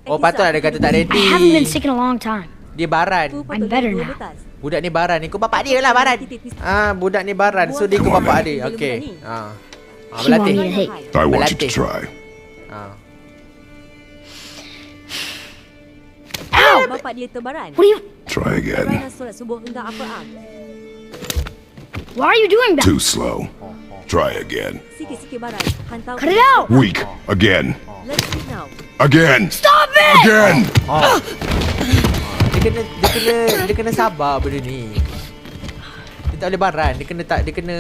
Oh patutlah dia kata tak I haven't been ready. sick in a long time. Dia baran. I'm better now. Budak ni baran. Ikut bapak dia lah baran. Budak ni baran. So dia ikut bapak dia. Okey. He want Berlatih. me to hate. I want you to Berlatih. try. Bapak dia terbaran. What are you? Try again. Kerana solat subuh hendak apa Why are you doing that? Too slow. Try again. Sikit-sikit baran. Hantar. Cut it out! Weak. Again. Let's see now. Again. Stop it! Again. Dia kena sabar benda ni. Dia tak boleh baran. Dia kena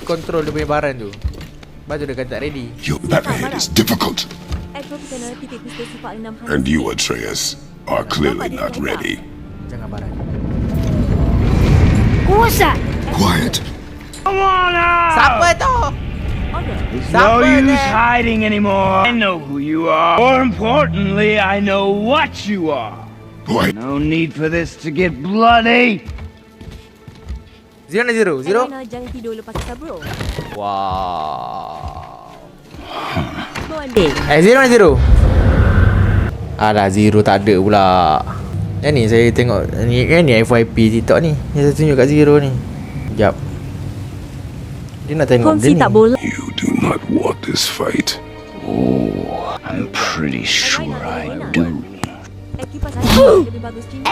kontrol dia punya baran tu. Lepas tu dia kata tak ready. That man is difficult. Ekor kena titik pistol sifat 6 And you, Atreus, are clearly not ready. Jangan baran. Who was that? Quiet. Siapa tu? There's Stop no it use there. hiding anymore. I know who you are. More importantly, I know what you are. Boy, No need for this to get bloody. 0 na 0. 0. Elena jangan tidur lepas kita bro. Wow. Go on day. 0 na 0. Alah 0 tak ada pula. Yang ni saya tengok ni kan ni FYP TikTok ni. Yang saya tunjuk kat 0 ni. Sekejap. Dia nak tengok Kongsi dia tak ni. boleh. you do not want this fight. I'm pretty sure I do. Ekipas saya lebih bagus Cina.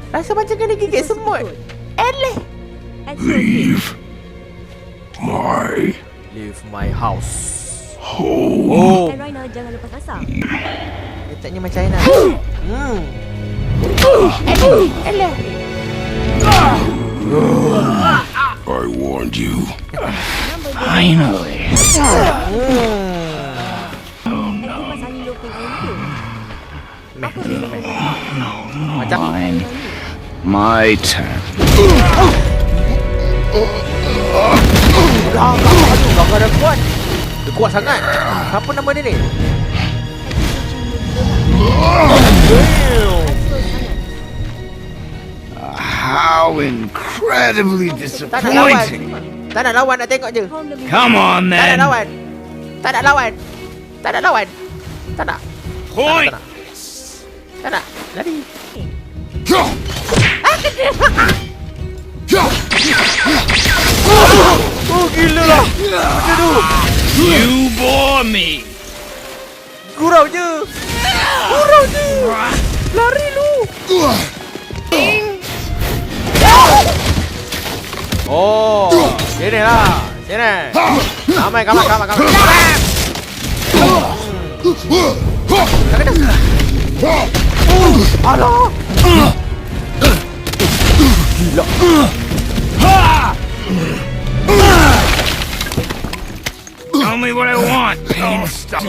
Rasa macam kena gigit semut. Eleh. Leave my Leave my house. home. Oh. Raina jangan lepas asa. Letaknya macam China. I warned you. Finally. Ekipas saya lokal itu. Macam Fine. My turn. Kakak dah kuat. Dia kuat sangat. Siapa nama dia ni? How incredibly Tak nak lawan. disappointing. Tak nak lawan, nak tengok je. Kau lebih Come on Tak nak then. lawan. Tak nak lawan. Tak nak lawan. Tak nak. Point. Tak nak. Tak nak. Lari. Oh gila lah. Benda tu. You bore me. Gurau je. Gurau je. Lari lu. Oh, sini lah. Sini. Kamai. Alah. Tell me what I want. Pain stop.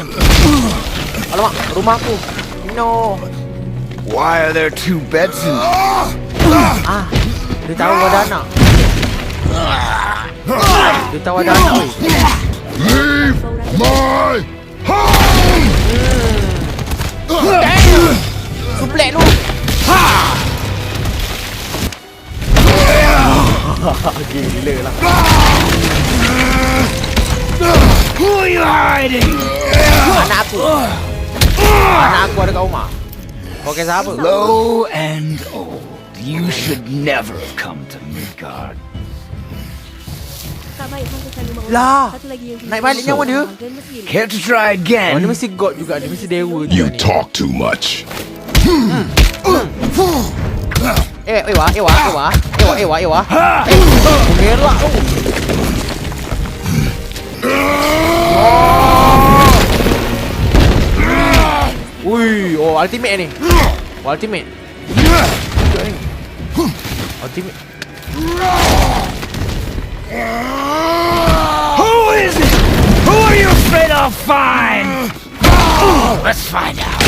Alamak, rumah aku. No. Why are there two beds in Dia tahu ada anak. Dia tahu ada anak weh. Leave my home. Suplek lu. Gila lah. Who are you hiding? Anak aku. Anak aku ada kat rumah. Kau kisah apa? Low and old. You should never have come to Midgard. tak baik hang selalu mahu. Lah, Satu lagi yang naik balik nyawa dia. Care to try Oh, again? dia mesti god juga. Dia mesti dewa juga You ni. talk too much. Ewa. Mengelak tu. Ui, oh ultimate ni. Ultimate. Sekejap ni. Ultimate. Who is it? Who are you afraid I'll find? Let's find out.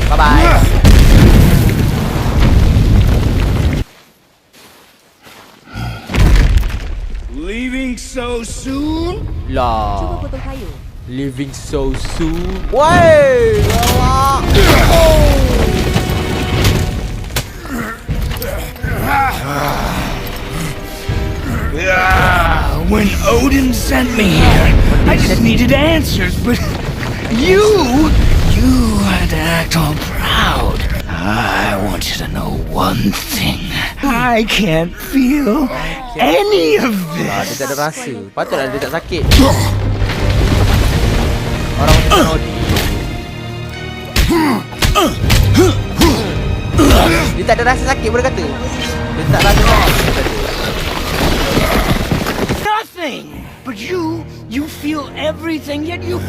Bye bye. Leaving so soon? Cuba Lah. potong kayu. Living so soon. Woi, lawak. When Odin sent me here, I just needed answers, but you had to act all proud. I want you to know one thing. I can't feel any of Lah, this. dia tak ada rasa. Patutlah dia tak sakit. Orang macam Odi. Dia tak ada rasa sakit boleh kata. Dia tak rasa sakit boleh kata. Nothing. But you feel everything, yet you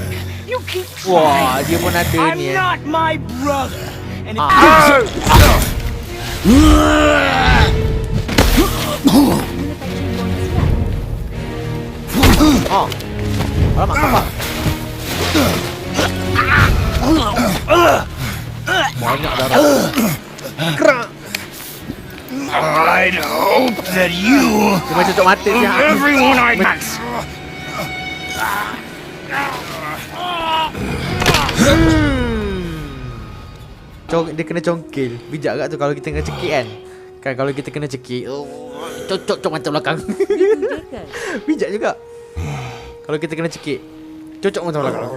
keep Wah, trying. dia pun ada I'm ni. not my brother. And if Oh. Alamak, sabar. Banyak darah. Kerak. I'd hope that you, Dia macam tutup mata dia. everyone I met, Dia kena congkil. Bijak kat tu kalau kita kena cekik kan. Kan kalau kita kena cekik, cocok mata belakang. Tunjukkan. Bijak juga. Kalau kita kena cekik, cocok mata belakang.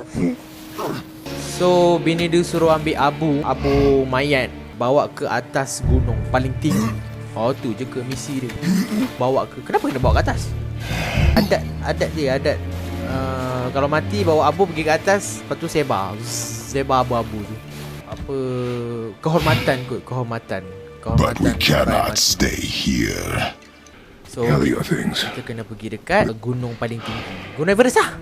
So bini dia suruh ambil abu mayat, bawa ke atas gunung paling tinggi. Oh tu je ke misi dia. Bawa ke. Kenapa kena bawa ke atas? Adat dia kalau mati bawa abu pergi ke atas, lepas tu sebar abu-abu tu. Apa kehormatan kot, kehormatan. But we kepada cannot mati. stay here. So Gather your things. kita kena pergi dekat gunung paling tinggi. Gunung Everest lah.